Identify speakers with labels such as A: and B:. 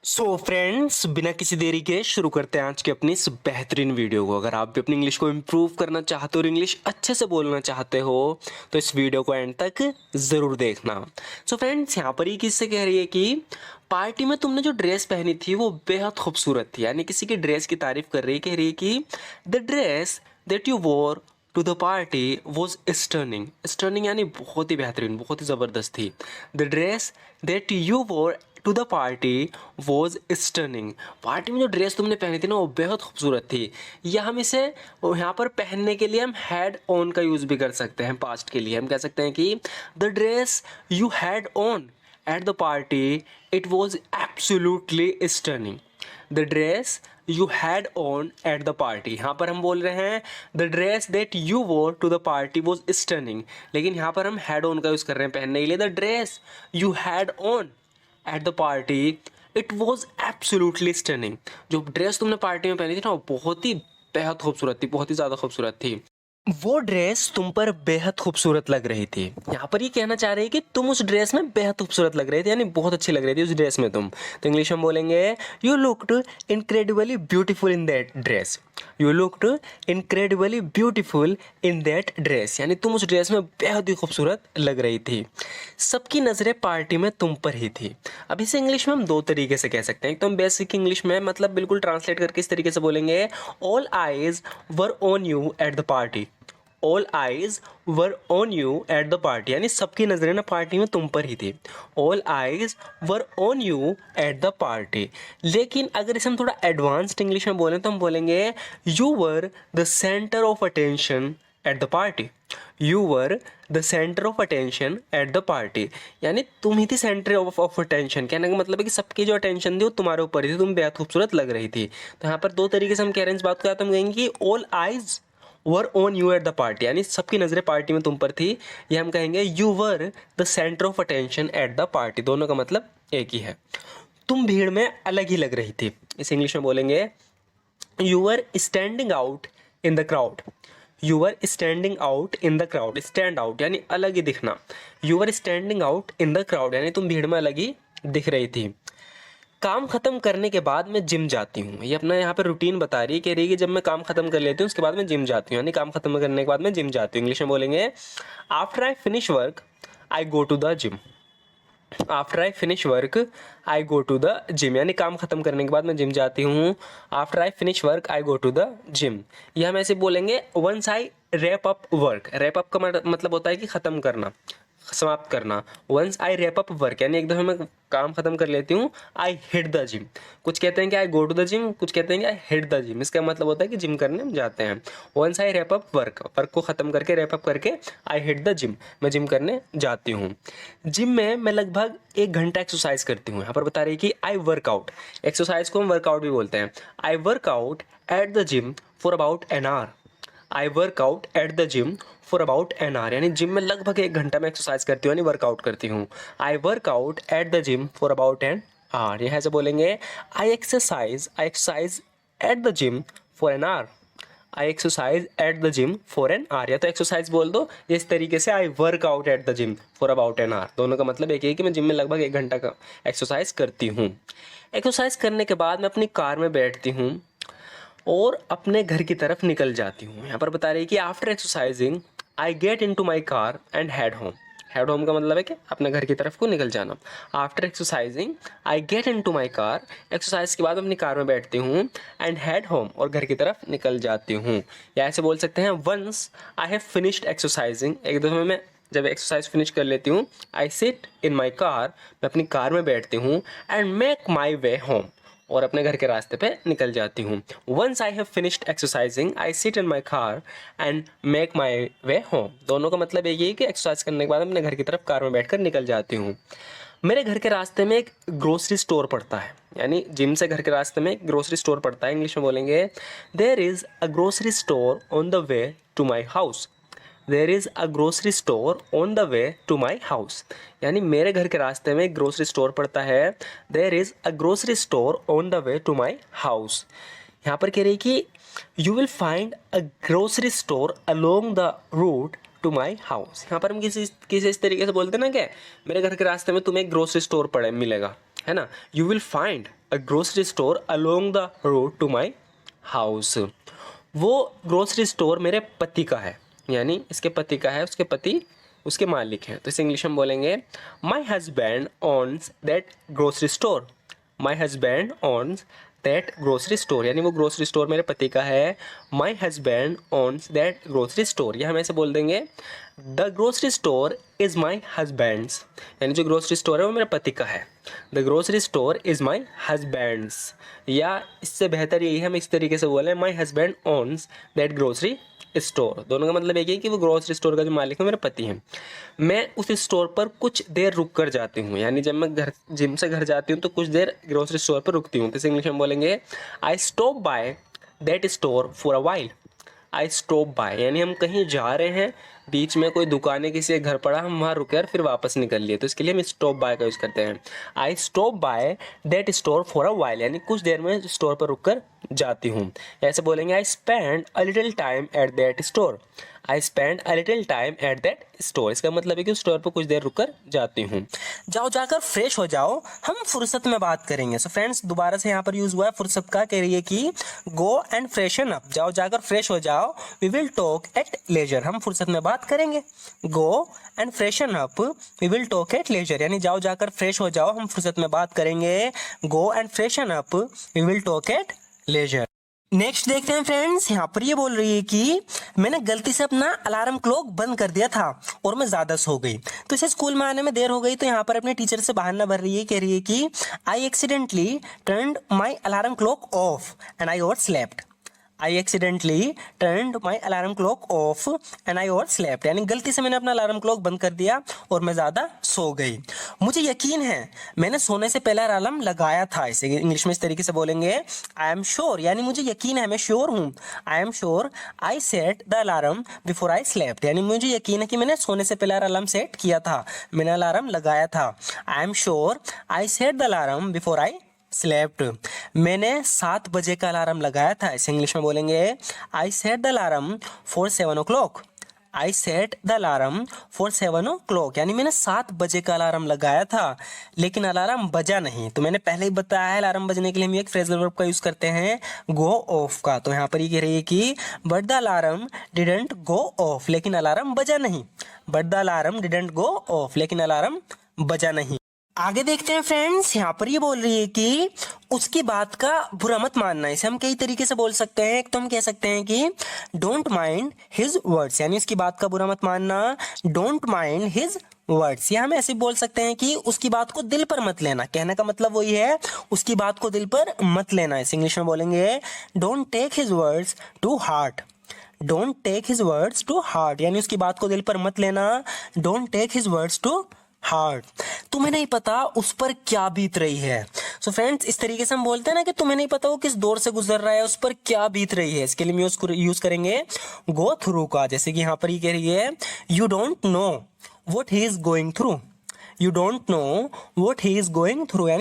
A: So friends, बिना किसी देरी के शुरू करते हैं आज की अपनी इस बेहतरीन वीडियो को। अगर आप भी अपनी इंग्लिश को इम्प्रूव करना चाहते हो और इंग्लिश अच्छे से बोलना चाहते हो तो इस वीडियो को एंड तक ज़रूर देखना। सो फ्रेंड्स, यहाँ पर ही किससे कह रही है कि पार्टी में तुमने जो ड्रेस पहनी थी वो बेहद खूबसूरत थी। यानी किसी की ड्रेस की तारीफ कर रही है, कह रही है कि the dress that you wore to the party was stunning. Stunning यानी बहुत ही बेहतरीन, बहुत ही ज़बरदस्त थी। The dress that you wore to the party was stunning. Party में जो ड्रेस तुमने पहनी थी ना वो बेहद खूबसूरत थी। या हम इसे यहाँ पर पहनने के लिए हम हैड ऑन का यूज़ भी कर सकते हैं। पास्ट के लिए हम कह सकते हैं कि the dress you had on at the party it was absolutely stunning. The dress you had on at the party, यहाँ पर हम बोल रहे हैं the dress that you wore to the party was stunning, लेकिन यहाँ पर हम हैड ऑन का यूज़ कर रहे हैं पहनने के लिए। The dress you had on at the party it was absolutely stunning. जो ड्रेस तुमने पार्टी में पहनी थी ना वो बहुत ही बेहद खूबसूरत थी, बहुत ही ज़्यादा खूबसूरत थी। वो ड्रेस तुम पर बेहद खूबसूरत लग रही थी। यहाँ पर ये कहना चाह रही है कि तुम उस ड्रेस में बेहद खूबसूरत लग रही थी, यानी बहुत अच्छी लग रही थी उस ड्रेस में तुम। तो इंग्लिश में बोलेंगे you looked incredibly beautiful in that dress. You looked incredibly beautiful in that dress, यानी तुम उस ड्रेस में बेहद ही खूबसूरत लग रही थी। सबकी नज़रें पार्टी में तुम पर ही थी। अब इसे इंग्लिश में हम दो तरीके से कह सकते हैं। एक तो हम बेसिक इंग्लिश में मतलब बिल्कुल ट्रांसलेट करके इस तरीके से बोलेंगे all eyes were on you eight the party. All eyes were on you eight the party, यानी सबकी नज़रें ना पार्टी में तुम पर ही थी। All eyes were on you eight the party. लेकिन अगर इसे हम थोड़ा एडवांस्ड इंग्लिश में बोलें तो हम बोलेंगे you were the centre of attention eight the party. You were the centre of attention eight the party, यानी तुम ही थी सेंटर ऑफ अटेंशन। कहने का मतलब है कि सबकी जो अटेंशन थी वो तुम्हारे ऊपर ही थी, तुम बेहद खूबसूरत लग रही थी। तो यहाँ पर दो तरीके से हम कह रहे हैं इस बात को, या तो हम कहेंगे कि all eyes were on you eight the party, यानी सबकी नज़रें पार्टी में तुम पर थी। या हम कहेंगे you were the centre of attention eight the party. दोनों का मतलब एक ही है। तुम भीड़ में अलग ही लग रही थी। इस इंग्लिश में बोलेंगे you were standing out in the crowd. You were standing out in the crowd. Stand out यानी अलग ही दिखना। You were standing out in the crowd, यानी तुम भीड़ में अलग ही दिख रही थी। काम खत्म करने के बाद मैं जिम जाती हूँ। ये अपना यहाँ पे रूटीन बता रही है, कह रही है कि जब मैं काम खत्म कर लेती हूँ उसके बाद मैं जिम जाती हूँ, यानी काम खत्म करने के बाद मैं जिम जाती हूँ। इंग्लिश में बोलेंगे after I finish work I go to the gym. After I finish work I go to the gym, यानी काम खत्म करने के बाद मैं जिम जाती हूँ। After I finish work I go to the gym. यह हम ऐसे बोलेंगे once I wrap up work. Wrap up का मतलब होता है कि ख़त्म करना, समाप्त करना। Once I wrap up work यानी एक दफ़े मैं काम खत्म कर लेती हूँ। I hit the gym. कुछ कहते हैं कि I go to the gym, कुछ कहते हैं कि आई हिट द जिम। इसका मतलब होता है कि जिम करने हम जाते हैं। Once I wrap up work, work को ख़त्म करके रैप अप करके आई हिट द जिम, मैं जिम करने जाती हूँ। जिम में मैं लगभग 1 घंटा एक्सरसाइज करती हूँ। यहाँ पर बता रही है कि आई वर्कआउट। एक्सरसाइज को हम वर्कआउट भी बोलते हैं। I workout at the gym for about an hour. I workout at the gym for about an hour, यानी जिम में लगभग 1 घंटा में एक्सरसाइज करती हूँ, यानी वर्कआउट करती हूँ। I workout at the gym for about an hour. यहाँ से बोलेंगे I exercise at the gym for an hour. I exercise at the gym for an hour, या तो एक्सरसाइज बोल दो इस तरीके से I workout at the gym for about an hour. दोनों का मतलब एक ही है कि मैं जिम में लगभग 1 घंटा का एक्सरसाइज करती हूँ। एक्सरसाइज करने के बाद मैं अपनी कार में बैठती हूँ और अपने घर की तरफ निकल जाती हूँ। यहाँ पर बता रही है कि after exercising I get into my car and head home. Head home का मतलब है कि अपने घर की तरफ को निकल जाना। After exercising I get into my car, exercise के बाद अपनी कार में बैठती हूँ। एंड हेड होम, और घर की तरफ निकल जाती हूँ। या ऐसे बोल सकते हैं once I have finished exercising, एक दफ़े मैं जब एक्सरसाइज फिनिश कर लेती हूँ, आई सिट इन माई कार, मैं अपनी कार में बैठती हूँ। And make my way home, और अपने घर के रास्ते पे निकल जाती हूँ। Once I have finished exercising I sit in my car and make my way home. दोनों का मतलब यही है कि एक्सरसाइज करने के बाद अपने घर की तरफ कार में बैठकर निकल जाती हूँ। मेरे घर के रास्ते में एक ग्रोसरी स्टोर पड़ता है, यानी जिम से घर के रास्ते में एक ग्रोसरी स्टोर पड़ता है। इंग्लिश में बोलेंगे there is a grocery store on the way to my house. There is a grocery store on the way to my house, यानी मेरे घर के रास्ते में एक ग्रोसरी स्टोर पड़ता है। There is a grocery store on the way to my house. यहाँ पर कह रही है कि you will find a grocery store along the route to my house. यहाँ पर हम किसी इस तरीके से बोलते हैं ना कि मेरे घर के रास्ते में तुम्हें एक ग्रोसरी स्टोर पड़े मिलेगा, है ना। You will find a grocery store along the road to my house. वो ग्रोसरी स्टोर मेरे पति का है, यानी इसके पति का है, उसके पति उसके मालिक हैं। तो इसे इंग्लिश में बोलेंगे my husband owns that grocery store. My husband owns that grocery store, यानी वो ग्रोसरी स्टोर मेरे पति का है। My husband owns that grocery store, या हम ऐसे बोल देंगे the grocery store is my husband's, यानी जो ग्रोसरी स्टोर है वो मेरे पति का है। The grocery store is my husband's, या इससे बेहतर यही है हम इस तरीके से बोलें माई husband owns that grocery store. दोनों का मतलब एक ही है कि वो ग्रोसरी स्टोर का जो मालिक है मेरे पति हैं। मैं उस स्टोर पर कुछ देर रुक कर जाती हूँ, यानी जब मैं जिम से घर जाती हूँ तो कुछ देर ग्रोसरी स्टोर पर रुकती हूँ। तो इसे इंग्लिश में बोलेंगे I stop by that store for a while. I stop by, यानी हम कहीं जा रहे हैं, बीच में कोई दुकानें किसी के घर पड़ा, हम वहाँ रुके और फिर वापस निकल लिए, तो इसके लिए हम स्टॉप बाय का यूज़ करते हैं। I stop by that store for a while, यानी कुछ देर में स्टोर पर रुक कर जाती हूँ। ऐसे बोलेंगे I spend a little time at that store. I spend a little time at that store, इसका मतलब है कि उस स्टोर पर कुछ देर रुक कर जाती हूँ। जाओ जाकर फ्रेश हो जाओ, हम फुर्सत में बात करेंगे। सो फ्रेंड्स दोबारा से यहाँ पर यूज़ हुआ है फुर्सत का, कह रही है कि गो एंड फ्रेशन अप, जाओ जाकर फ्रेश हो जाओ। We will talk at leisure, हम फुर्सत में बात करेंगे। Go and freshen up, we will talk at leisure, यानी जाओ जाकर फ्रेश हो जाओ, हम फुर्सत में बात करेंगे। Go and freshen up, we will talk at leisure. Next देखते हैं फ्रेंड्स, यहाँ पर ये बोल रही है कि मैंने गलती से अपना अलार्म क्लॉक बंद कर दिया था और मैं ज़्यादा सो गई, तो इसे स्कूल में आने में देर हो गई। तो यहाँ पर अपने टीचर से बहाना भर रही है, कह रही है कि I accidentally turned my alarm clock off and I overslept. I accidentally turned my alarm clock off and I overslept, यानी गलती से मैंने अपना अलार्म क्लॉक बंद कर दिया और मैं ज़्यादा सो गई। मुझे यकीन है मैंने सोने से पहले अलार्म लगाया था, इसे इंग्लिश में इस तरीके से बोलेंगे आई एम श्योर, यानी मुझे यकीन है, मैं श्योर हूँ। I am sure I set the alarm before I slept, यानी मुझे यकीन है कि मैंने सोने से पहले अलार्म सेट किया था, मैंने अलार्म लगाया था। I am sure I set the alarm before I slept, मैंने 7 बजे का अलार्म लगाया था, इसे इंग्लिश में बोलेंगे I set the alarm for 7 o'clock। I set the alarm for 7 o'clock, यानी मैंने 7 बजे का अलार्म लगाया था लेकिन अलार्म बजा नहीं। तो मैंने पहले ही बताया है अलार्म बजने के लिए हम एक फ्रेजल वर्ब का यूज़ करते हैं गो ऑफ का। तो यहाँ पर ये कह रही है कि but the alarm didn't go of, लेकिन अलार्म बजा नहीं। But the alarm didn't go of, लेकिन अलार्म बजा नहीं। आगे देखते हैं फ्रेंड्स, यहाँ पर ये बोल रही है कि उसकी बात का बुरा मत मानना। इसे हम कई तरीके से बोल सकते हैं। एक तो हम कह सकते हैं कि डोंट माइंड हिज वर्ड्स, यानी उसकी बात का बुरा मत मानना, डोंट माइंड हिज वर्ड्स। या हम ऐसे बोल सकते हैं कि उसकी बात को दिल पर मत लेना, कहने का मतलब वही है उसकी बात को दिल पर मत लेना। इसे इंग्लिश में बोलेंगे don't take his words to heart. Don't take his words to heart, यानी उसकी बात को दिल पर मत लेना। Don't take his words to heart, तुम्हें नहीं पता उस पर क्या बीत रही है। सो फ्रेंड्स इस तरीके से हम बोलते हैं ना कि तुम्हें नहीं पता वो किस दौर से गुजर रहा है, उस पर क्या बीत रही है। इसके लिए हम यूज करेंगे गो थ्रू का। जैसे कि यहाँ पर ये कह रही है you don't know what he is going through. You don't know what he is going through, यानी